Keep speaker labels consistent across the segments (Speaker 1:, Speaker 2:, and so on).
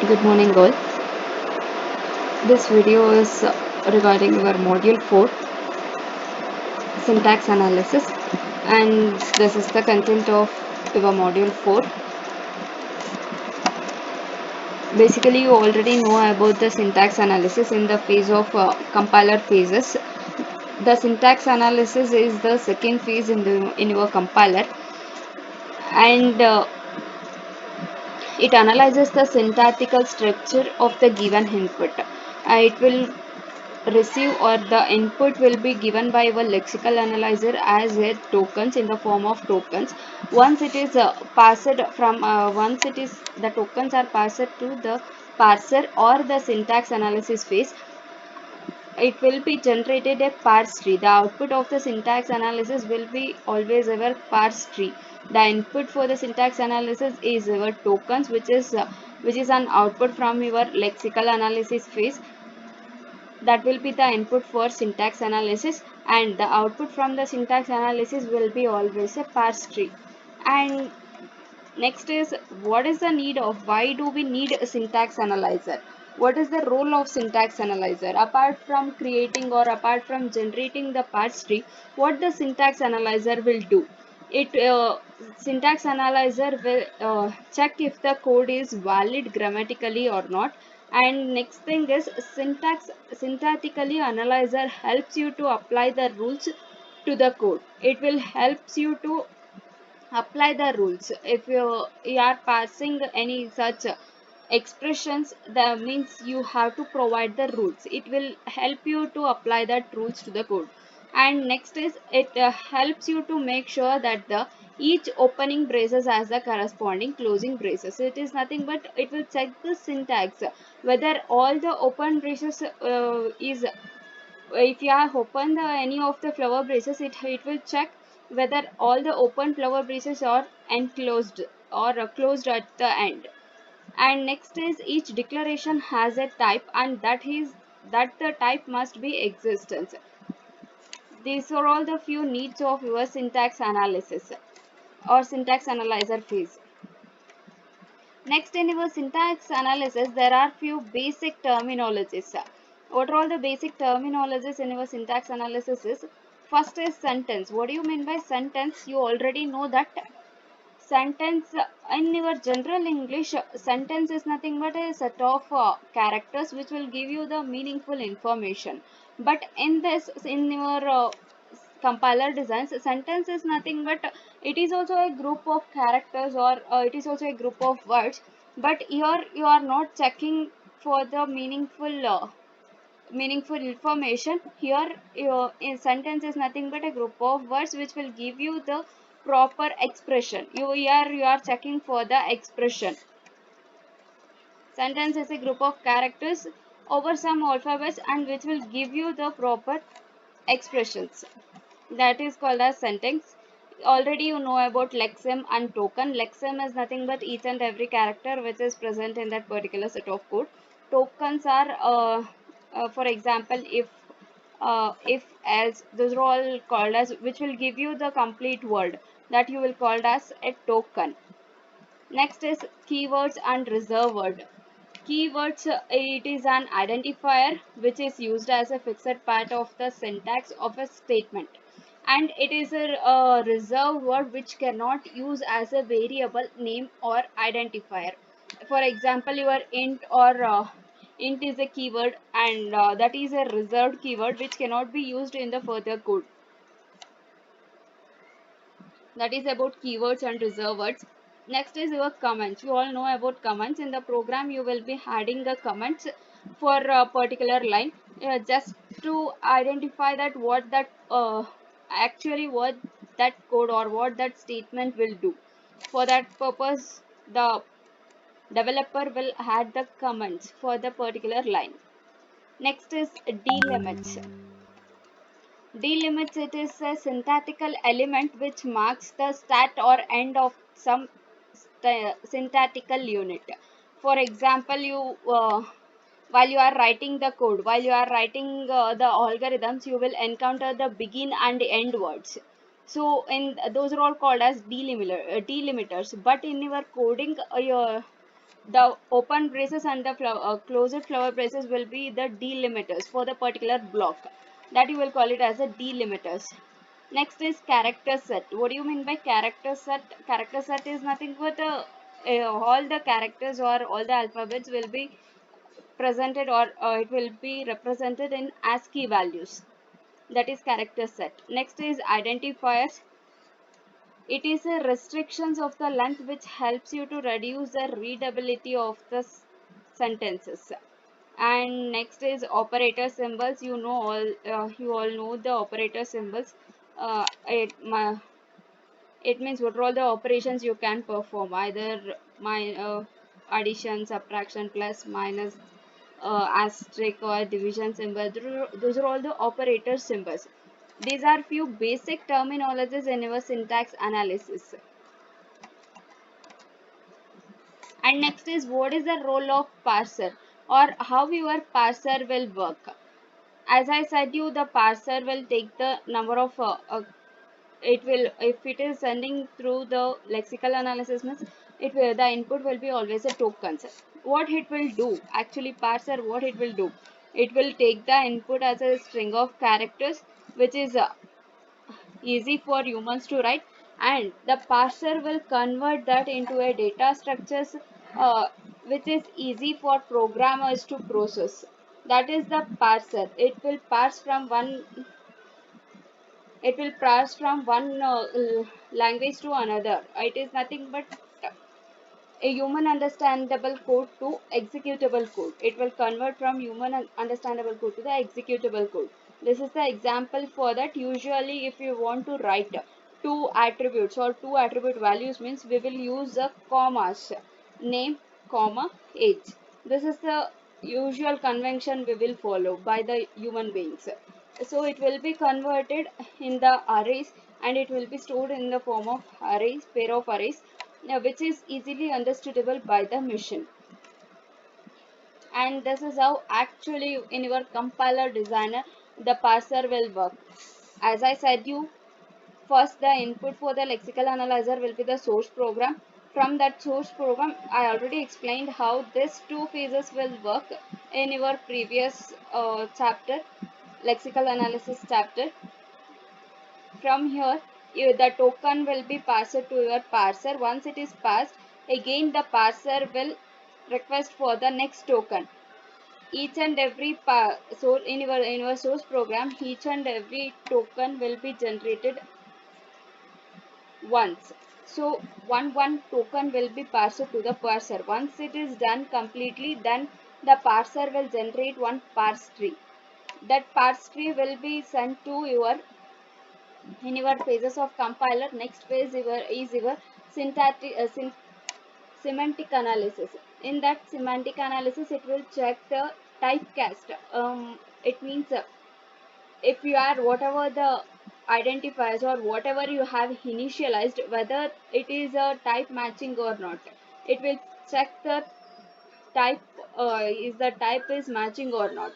Speaker 1: Good morning, all. This video is regarding our module 4 syntax analysis, and this is the content of our module 4. Basically, you already know about the syntax analysis in the phase of compiler phases. The syntax analysis is the second phase in your compiler, and it analyzes the syntactical structure of the given input. It will receive or the input will be given by our lexical analyzer as a tokens in the form of tokens. Once it is passed from once it is the tokens are passed to the parser or the syntax analysis phase, it will be generated a parse tree. The output of the syntax analysis will be always our parse tree. The input for the syntax analysis is our tokens, which is an output from your lexical analysis phase. That will be the input for syntax analysis, and the output from the syntax analysis will be always a parse tree. And next is, what is the need of, why do we need a syntax analyzer? What is the role of syntax analyzer? Apart from creating or apart from generating the parse tree, what the syntax analyzer will do? It syntax analyzer will check if the code is valid grammatically or not. And next thing is, syntactically analyzer helps you to apply the rules to the code. It will helps you to apply the rules. If you are passing any such expressions, that means you have to provide the rules. It will help you to apply that rules to the code. And next is, it helps you to make sure that the each opening braces has the corresponding closing braces. It is nothing but it will check the syntax whether all the open braces is, if you have opened any of the flower braces, it will check whether all the open flower braces are enclosed or closed at the end. And next is, each declaration has a type, and that the type must be existence. These are all the few needs of your syntax analysis or syntax analyzer phase. Next, in your syntax analysis, there are few basic terminologies. What are all the basic terminologies in your syntax analysis is, first is sentence. What do you mean by sentence? You already know that sentence in your general English, sentence is nothing but a set of characters which will give you the meaningful information. But in this, in your compiler designs, sentence is nothing but it is also a group of characters, or it is also a group of words. But here you are not checking for the meaningful information. Here your in sentence is nothing but a group of words which will give you the proper expression. You are checking for the expression. Sentence is a group of characters over some alphabets and which will give you the proper expressions. That is called as sentence. Already you know about lexeme and token. Lexeme is nothing but each and every character which is present in that particular set of code. Tokens are, for example, if, else, those are all called as, which will give you the complete word, that you will call as a token. Next is keywords and reserved word. Keywords, it is an identifier which is used as a fixed part of the syntax of a statement, and it is a reserved word which cannot use as a variable name or identifier. For example, your int or int is a keyword, and that is a reserved keyword which cannot be used in the further code. That is about keywords and reserved words. Next is your comments. You all know about comments. In the program, you will be adding the comments for a particular line, just to identify that what that actually what that code or what that statement will do. For that purpose, the developer will add the comments for the particular line. Next is delimits. Delimits, it is a syntactical element which marks the start or end of some syntactical unit. For example, while you are writing the code, while you are writing the algorithms, you will encounter the begin and end words. So in those are all called as delimiters. But in your coding, The open braces and the closed flower braces will be the delimiters for the particular block. That you will call it as a delimiters. Next is character set. What do you mean by character set? Character set is nothing but all the characters or all the alphabets will be presented, or it will be represented in ASCII values. That is character set. Next is identifiers. It is a restrictions of the length which helps you to reduce the readability of the sentences. And next is operator symbols. You all know the operator symbols. It means what are all the operations you can perform, either addition, subtraction, plus, minus, asterisk, or division symbol. Those are all the operator symbols. These are few basic terminologies in your syntax analysis. And next is what is the role of parser, or how your parser will work. As I said you, the parser will take the number of it will, if it is sending through the lexical analysis means, it will, the input will be always a tokens. What it will do, actually parser, what it will do, it will take the input as a string of characters which is easy for humans to write, and the parser will convert that into a data structures uh, which is easy for programmers to process. That is the parser. It will parse from one language to another. It is nothing but a human understandable code to executable code. It will convert from human understandable code to the executable code. This is the example for that. Usually, if you want to write two attributes or two attribute values means, we will use the commas, name, comma, age. This is the usual convention we will follow by the human beings. So it will be converted in the arrays, and it will be stored in the form of arrays, pair of arrays, which is easily understandable by the machine. And this is how actually in your compiler designer the parser will work. As I said you, first the input for the lexical analyzer will be the source program. From that source program, I already explained how these two phases will work in your previous chapter, lexical analysis chapter. From here, the token will be passed to your parser. Once it is passed, again the parser will request for the next token. Each and every so in your source program, each and every token will be generated once. So one token will be passed to the parser. Once it is done completely, then the parser will generate one parse tree. That parse tree will be sent to your in your phases of compiler. Next phase is your syntactic semantic analysis. In that semantic analysis, it will check the typecast. It means if you are whatever the identifiers or whatever you have initialized, whether it is a type matching or not. It will check the type, is the type is matching or not.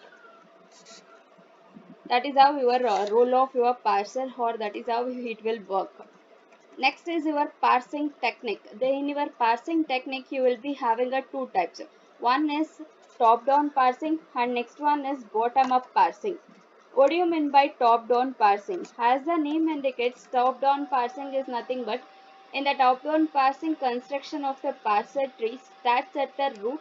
Speaker 1: That is how your role of your parser, or that is how it will work. Next is your parsing technique. Then in your parsing technique, you will be having a two types. One is top-down parsing, and next one is bottom-up parsing. What do you mean by top-down parsing? As the name indicates, top-down parsing is nothing but, in the top-down parsing, construction of the parser tree starts at the root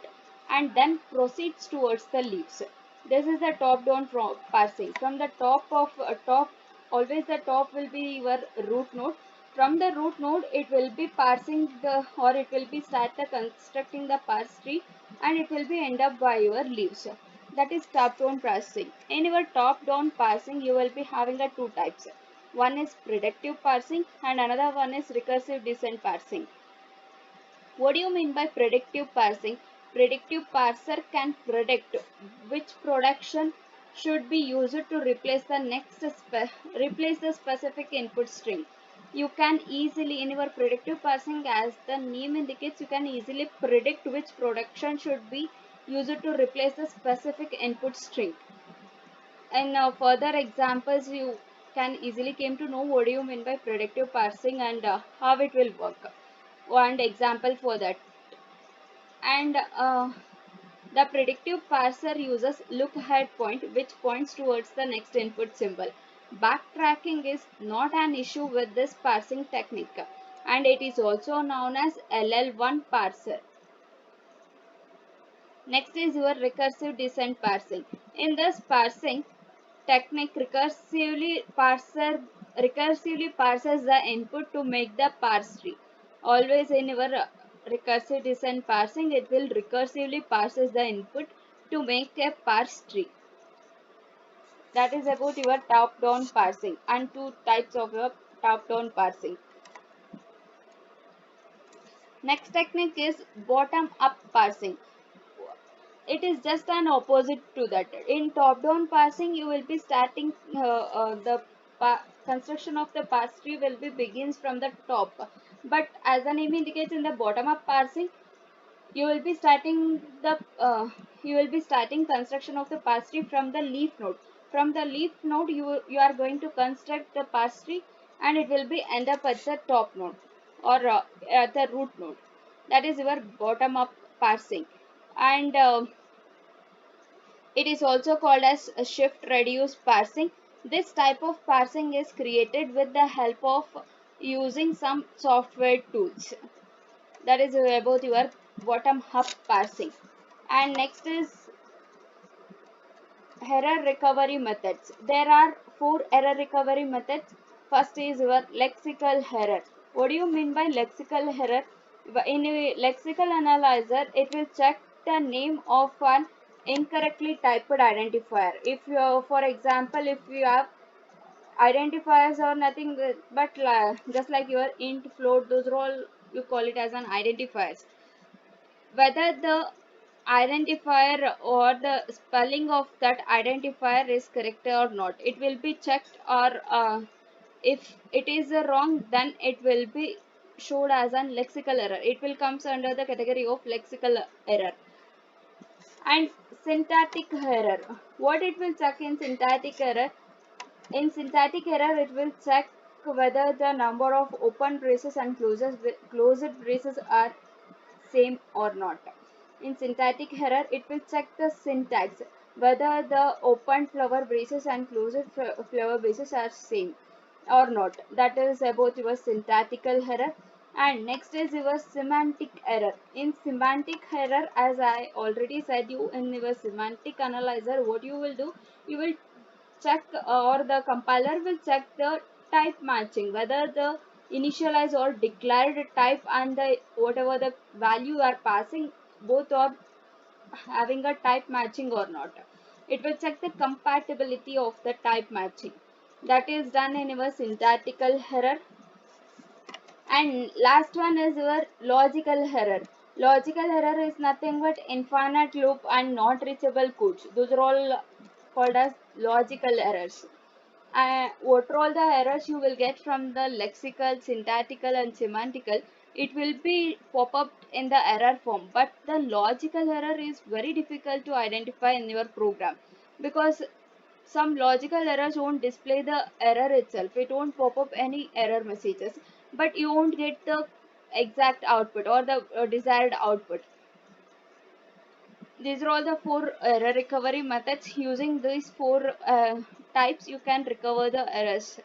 Speaker 1: and then proceeds towards the leaves. This is the top-down parsing. From the top of top, always the top will be your root node. From the root node, it will be parsing the, or it will be start the constructing the parse tree, and it will be end up by your leaves. That is top down parsing. In your top down parsing, you will be having the two types. One is predictive parsing and another one is recursive descent parsing. What do you mean by predictive parsing? Predictive parser can predict which production should be used to replace the replace the specific input string. You can easily, in your predictive parsing, as the name indicates, you can easily predict which production should be used to replace the specific input string. And further examples, you can easily came to know what do you mean by predictive parsing and how it will work. One example for that. And the predictive parser uses look ahead point which points towards the next input symbol. Backtracking is not an issue with this parsing technique, and it is also known as LL1 parser. Next is your recursive descent parsing. In this parsing technique, recursively parses the input to make the parse tree. Always in your recursive descent parsing, it will recursively parses the input to make a parse tree. That is about your top-down parsing and two types of your top-down parsing. Next technique is bottom-up parsing. It is just an opposite to that. In top-down parsing, you will be starting the construction of the parse tree will be begins from the top. But as the name indicates, in the bottom-up parsing, you will be starting construction of the parse tree from the leaf node. From the leaf node, you are going to construct the parse tree, and it will be end up at the top node or at the root node. That is your bottom-up parsing, and it is also called as a shift reduce parsing. This type of parsing is created with the help of using some software tools. That is about your bottom up parsing. And next is error recovery methods. There are four error recovery methods. First is your lexical error. What do you mean by lexical error? In a lexical analyzer, it will check the name of an incorrectly typed identifier. If you, for example, if you have identifiers or nothing but just like your int, float, those are all you call it as an identifiers. Whether the identifier or the spelling of that identifier is correct or not, it will be checked, or if it is wrong, then it will be showed as an lexical error. It will comes under the category of lexical error. And syntactic error, what it will check in syntactic error? In syntactic error, it will check whether the number of open braces and closed braces are same or not. In syntactic error, it will check the syntax, whether the open flower braces and closed flower braces are same or not. That is about your syntactical error. And next is your semantic error. In semantic error, as I already said you, in your semantic analyzer, what you will do, you will check or the compiler will check the type matching, whether the initialized or declared type and the whatever the value you are passing, both are having a type matching or not. It will check the compatibility of the type matching. That is done in your syntactical error. And last one is your logical error. Logical error is nothing but infinite loop and not reachable codes. Those are all called as logical errors. What are all the errors you will get from the lexical, syntactical and semantical? It will be pop up in the error form, but the logical error is very difficult to identify in your program, because some logical errors won't display the error itself. It won't pop up any error messages, but you won't get the exact output or the desired output. These are all the four error recovery methods. Using these four types, you can recover the errors.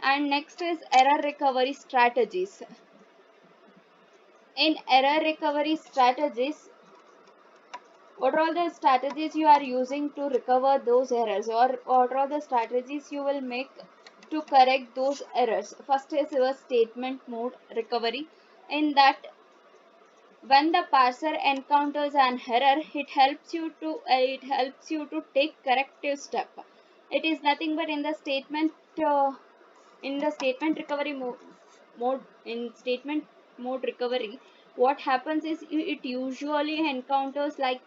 Speaker 1: And next is error recovery strategies. In error recovery strategies, what are all the strategies you are using to recover those errors, or what are the strategies you will make to correct those errors? First is your statement mode recovery. In that, when the parser encounters an error, it helps you to take corrective step. It is nothing but in the statement recovery mode in statement mode recovery, what happens is it usually encounters like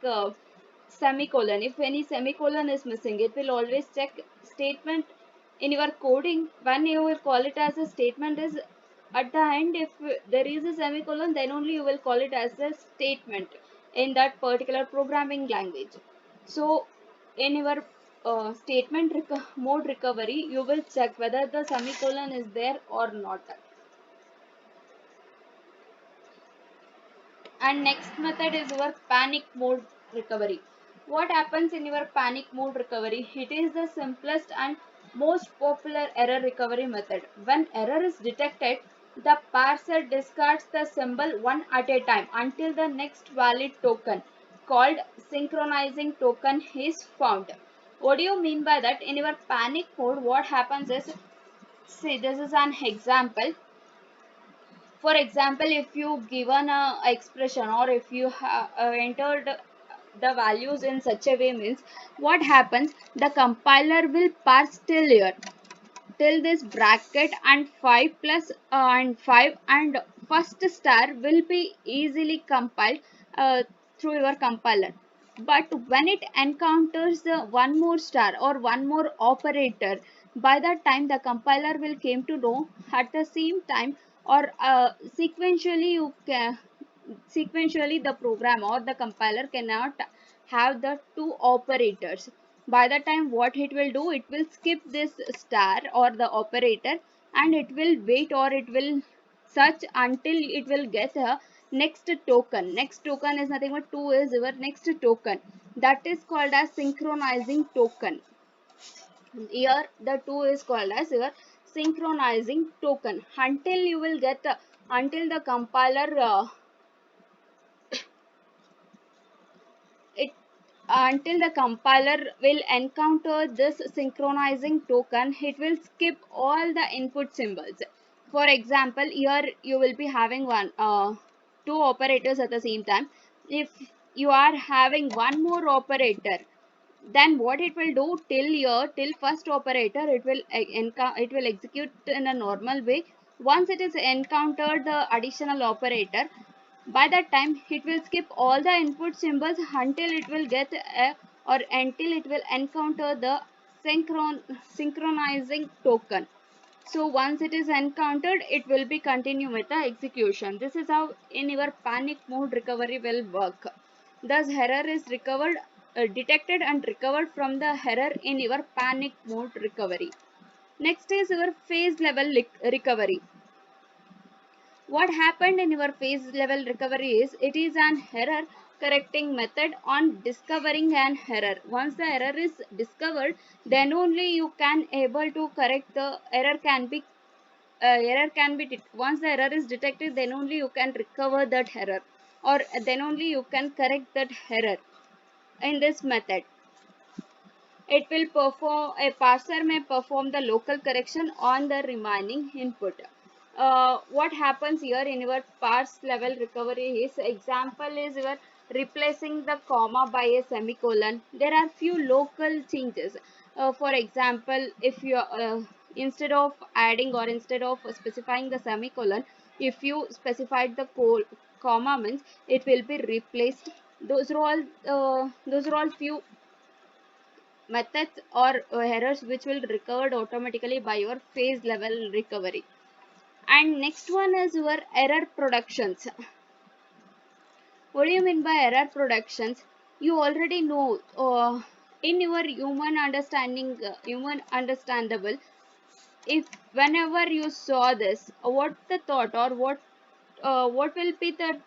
Speaker 1: semicolon. If any semicolon is missing, it will always check statement in your coding. When you will call it as a statement is at the end, if there is a semicolon, then only you will call it as a statement in that particular programming language. So in your mode recovery, you will check whether the semicolon is there or not. And next method is your panic mode recovery. What happens in your panic mode recovery? It is the simplest and most popular error recovery method. When error is detected, the parser discards the symbol one at a time until the next valid token called synchronizing token is found. What do you mean by that? In your panic mode, what happens is, see, this is an example. For example, if you given a expression, or if you have entered the values in such a way, means what happens, the compiler will parse till this bracket and 5 plus and 5 and first star will be easily compiled through your compiler. But when it encounters the one more star or one more operator, by that time the compiler will came to know at the same time, or sequentially the program or the compiler cannot have the two operators. By the time what it will do, it will skip this star or the operator, and it will wait, or it will search until it will get a next token is nothing but 2 is your next token, that is called as synchronizing token. Here the 2 is called as your synchronizing token until you will get until the compiler it until the compiler will encounter this synchronizing token, it will skip all the input symbols. For example, here you will be having two operators at the same time. If you are having one more operator, then what it will do, till first operator, it will execute in a normal way. Once it is encountered the additional operator, by that time it will skip all the input symbols until it will get a, or until it will encounter the synchronizing token. So once it is encountered, it will be continue with the execution. This is how in your panic mode recovery will work. Thus error is detected and recovered from the error in your panic mode recovery. Next is your phase level recovery. What happened in your phase level recovery is, it is an error correcting method on discovering an error. Once the error is discovered, then only you can able to correct the error. Once the error is detected, then only you can recover that error, or then only you can correct that error. In this method, it will perform a parser may perform the local correction on the remaining input. What happens here in your parse level recovery is, example is your replacing the comma by a semicolon. There are few local changes. For example, if you instead of adding or instead of specifying the semicolon, if you specified the comma, means it will be replaced. Those are all few methods or errors which will recovered automatically by your phase level recovery. And next one is your error productions. What do you mean by error productions? You already know, in your human understandable, if whenever you saw this, what the thought, or what will be the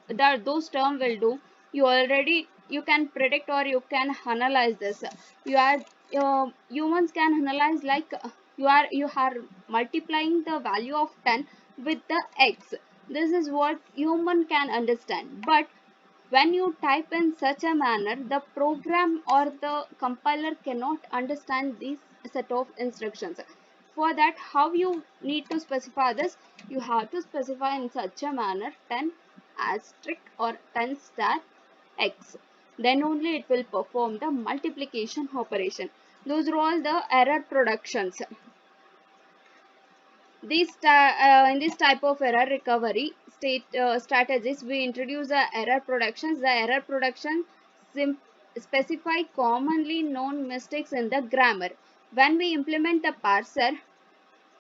Speaker 1: that those term will do, you can predict, or you can analyze this. You are Humans can analyze, like, you are multiplying the value of 10 with the x. This is what human can understand. But when you type in such a manner, the program or the compiler cannot understand this set of instructions. For that, how you need to specify this? You have to specify in such a manner 10 asterisk or 10 star x. Then only it will perform the multiplication operation. Those are all the error productions. In this type of error recovery strategies, we introduce the error productions. The error production specify commonly known mistakes in the grammar. When we implement the parser,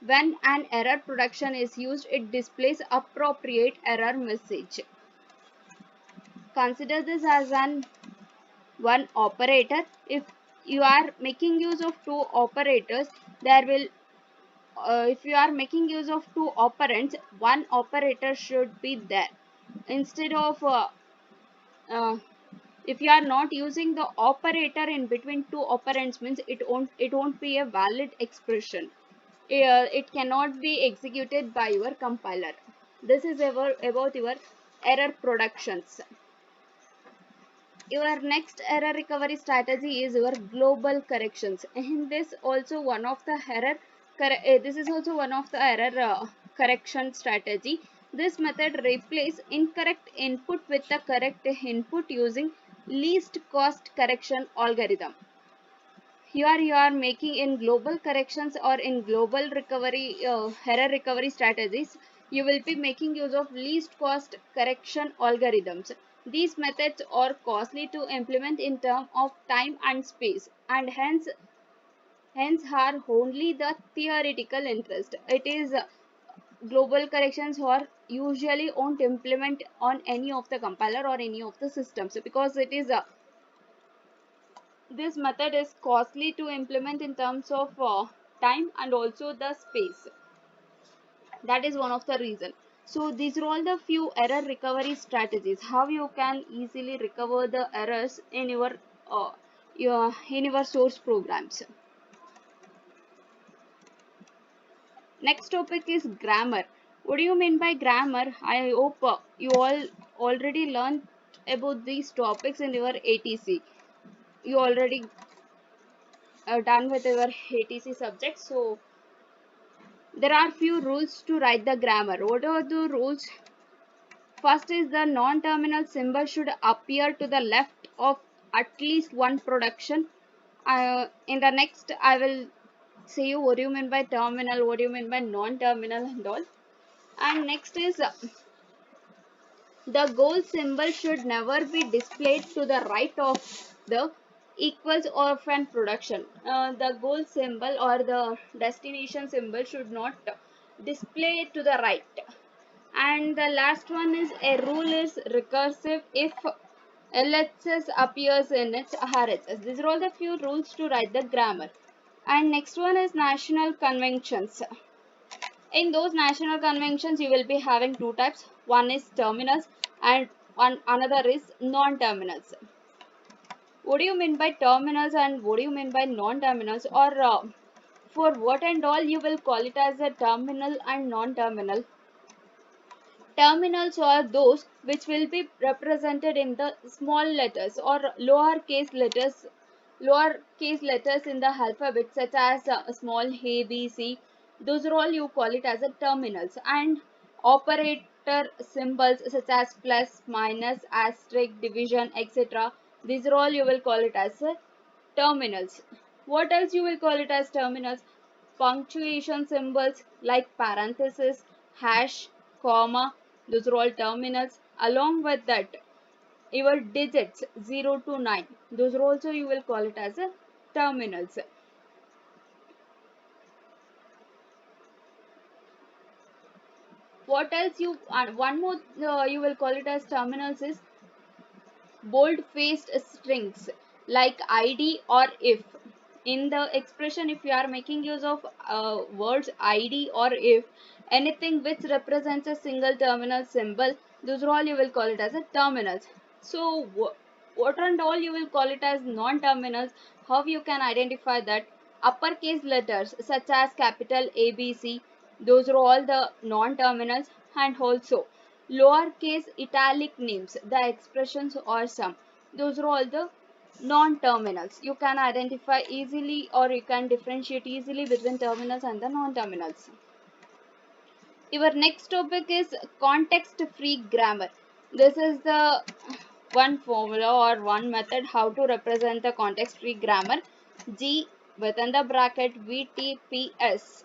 Speaker 1: when an error production is used, it displays appropriate error message. Consider this as an one operator. If you are making use of two operators, there will if you are making use of two operands, one operator should be there. instead of uh, if you are not using the operator in between two operands, means it won't be a valid expression. It cannot be executed by your compiler. This is about your error productions. Your next error recovery strategy is your global corrections. In this also one of the this is also one of the error correction strategy. This method replace incorrect input with the correct input using least cost correction algorithm. Here you are making in global corrections or in global recovery error recovery strategies, you will be making use of least cost correction algorithms. These methods are costly to implement in terms of time and space, and hence are only the theoretical interest. It is global corrections are usually won't implement on any of the compiler or any of the systems, because it is this method is costly to implement in terms of time and also the space. That is one of the reason. So these are all the few error recovery strategies, how you can easily recover the errors in your source programs. Next topic is grammar. What do you mean by grammar? I hope you all already learned about these topics in your ATC. You already done with your ATC subject. So there are few rules to write the grammar. What are the rules? First is the non-terminal symbol should appear to the left of at least one production. In the next, I will say you what do you mean by terminal, what do you mean by non-terminal and all. And next is the goal symbol should never be displayed to the right of the equals of an production. The goal symbol or the destination symbol should not display to the right. And the last one is a rule is recursive if LHS appears in its RHS. These are all the few rules to write the grammar. And next one is national conventions. In those national conventions, you will be having two types. One is terminals and one another is non-terminals. What do you mean by terminals and what do you mean by non-terminals? Or for what and all you will call it as a terminal and non-terminal? Terminals are those which will be represented in the small letters or lowercase letters in the alphabet, such as small a, b, c. Those are all you call it as a terminals. And operator symbols such as plus, minus, asterisk, division, etc. These are all you will call it as a terminals. What else you will call it as terminals? Punctuation symbols like parenthesis, hash, comma, those are all terminals. Along with that, your digits 0 to 9, those are also you will call it as a terminals. What else you, one more you will call it as terminals is bold-faced strings like id or if. In the expression, if you are making use of words id or if, anything which represents a single terminal symbol, those are all you will call it as a terminals. So what and all you will call it as non-terminals? How you can identify that? Uppercase letters such as capital ABC, those are all the non-terminals. And also lowercase italic names, the expressions or sum, those are all the non-terminals. You can identify easily or you can differentiate easily between terminals and the non-terminals. Your next topic is context-free grammar. This is the one formula or one method how to represent the context-free grammar. G within the bracket VTPS.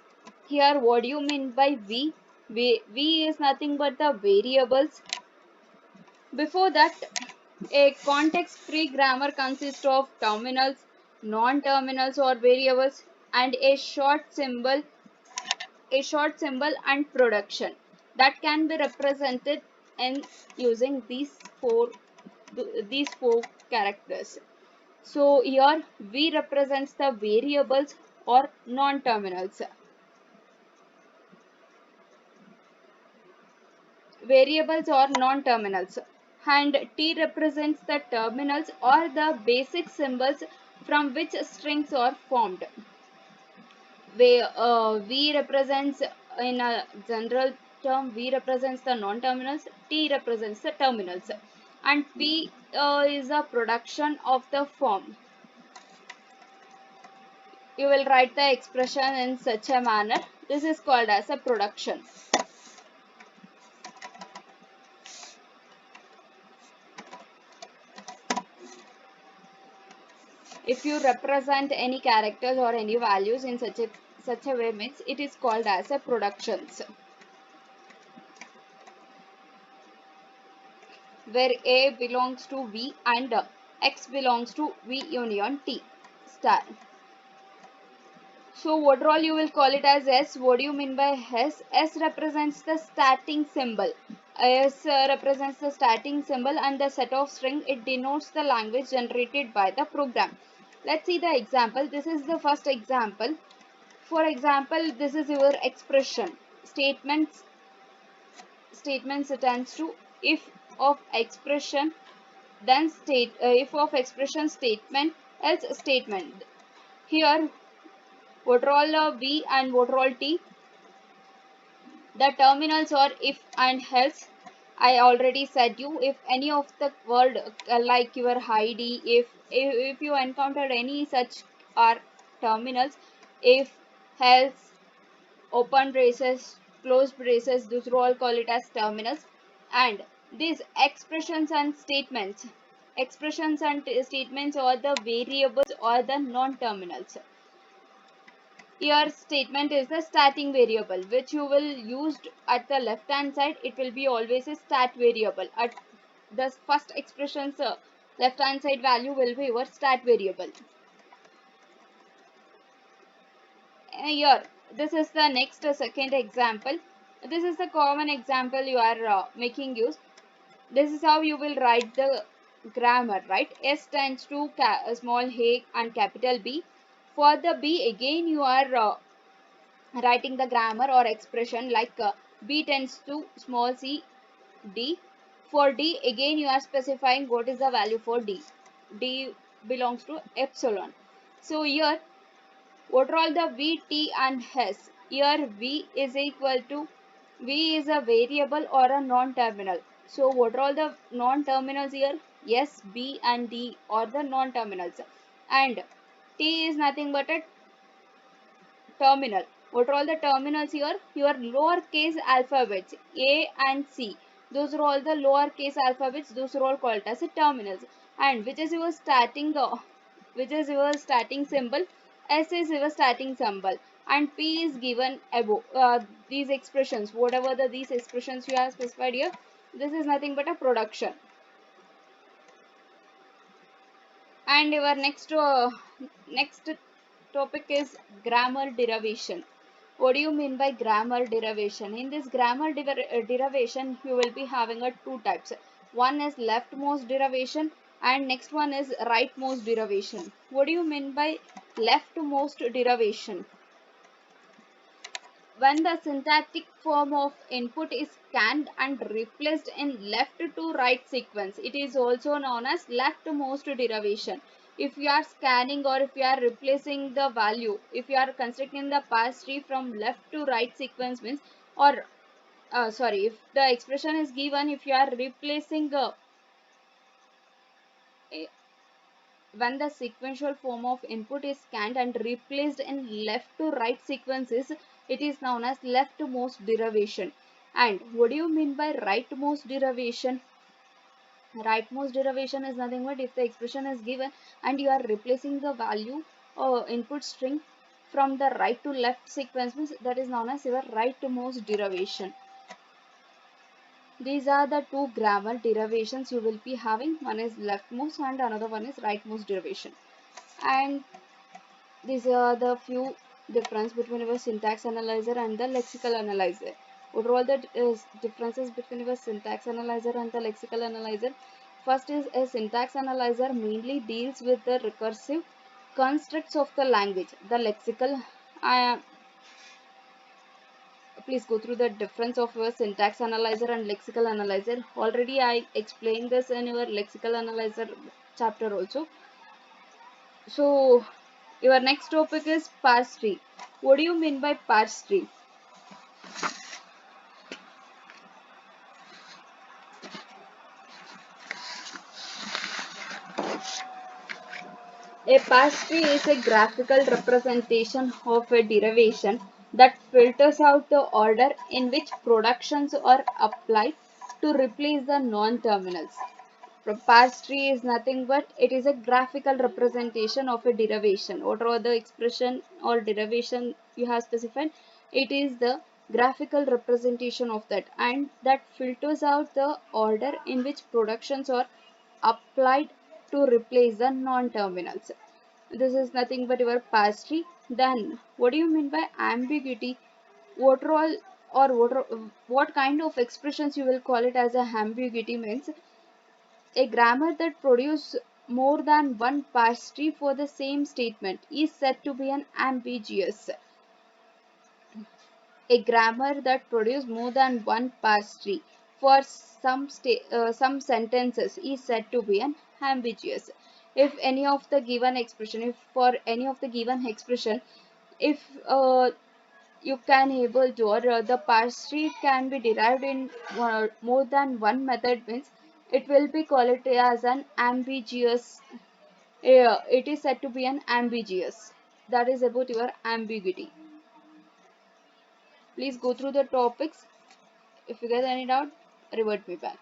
Speaker 1: Here what do you mean by V? V is nothing but the variables. Before that, a context-free grammar consists of terminals, non-terminals or variables, and a short symbol and production that can be represented in using these four characters. So here V represents the variables or non-terminals. variables or non-terminals, and T represents the terminals or the basic symbols from which strings are formed. V represents, in a general term, V represents the non-terminals, T represents the terminals, and P is a production of the form. You will write the expression in such a manner. This is called as a production. If you represent any characters or any values in such a way, means it is called as a productions, where A belongs to V and X belongs to V union T star. So what all you will call it as S? What do you mean by S? S represents the starting symbol. S represents the starting symbol and the set of string. It denotes the language generated by the program. Let's see the example. This is the first example. For example, this is your expression. Statements attends to if of expression, then if of expression statement, else statement. Here, what are all V and what are all T? The terminals are if and else. I already said you, if any of the word like your ID, if you encountered any such are terminals, if, else, open braces, closed braces, those are all call it as terminals. And these expressions and statements are the variables or the non-terminals. Your statement is the starting variable which you will use at the left hand side. It will be always a start variable. At the first expression's left hand side value will be your start variable. Here, this is the next second example. This is the common example you are making use. This is how you will write the grammar, right? S tends to small a and capital B. For the B, again you are writing the grammar or expression like B tends to small c D. For D, again you are specifying what is the value for D. D belongs to epsilon. So here, what are all the V, T and S? Here V is equal to, V is a variable or a non-terminal. So what are all the non-terminals here? S, B and D are the non-terminals. And T is nothing but a terminal. What are all the terminals here? Your lowercase alphabets A and C. Those are all the lowercase alphabets. Those are all called as terminals. And which is your starting symbol? S is your starting symbol. And P is given above. These expressions, whatever these expressions you have specified here, this is nothing but a production. And your next topic is grammar derivation. What do you mean by grammar derivation? In this grammar derivation, you will be having two types. One is leftmost derivation and next one is rightmost derivation. What do you mean by leftmost derivation? When the syntactic form of input is scanned and replaced in left to right sequence, it is also known as leftmost derivation. If you are scanning or if you are replacing the value, if you are constructing the parse tree from left to right sequence means, or if the expression is given, if you are replacing when the sequential form of input is scanned and replaced in left to right sequences, it is known as leftmost derivation. And what do you mean by rightmost derivation? Rightmost derivation is nothing but if the expression is given and you are replacing the value or input string from the right to left sequence means that is known as your rightmost derivation. These are the two grammar derivations you will be having. One is leftmost and another one is rightmost derivation. And these are the few difference between our syntax analyzer and the lexical analyzer. What are all the differences between our syntax analyzer and the lexical analyzer? First is a syntax analyzer mainly deals with the recursive constructs of the language. The lexical please go through the difference of your syntax analyzer and lexical analyzer. Already I explained this in your lexical analyzer chapter also. So your next topic is parse tree. What do you mean by parse tree? A parse tree is a graphical representation of a derivation that filters out the order in which productions are applied to replace the non-terminals. Parse tree is nothing but it is a graphical representation of a derivation. Whatever the expression or derivation you have specified, it is the graphical representation of that, and that filters out the order in which productions are applied to replace the non-terminals. This is nothing but your parse tree. Then what do you mean by ambiguity? What role or what kind of expressions you will call it as a ambiguity means a grammar that produces more than one parse tree for the same statement is said to be an ambiguous. A grammar that produces more than one parse tree for some sentences is said to be an ambiguous. If any of the given expression, if for any of the given expression, if you can able to or the parse tree can be derived in more than one method means it will be called as an ambiguous. It is said to be an ambiguous. That is about your ambiguity. Please go through the topics. If you get any doubt, revert me back.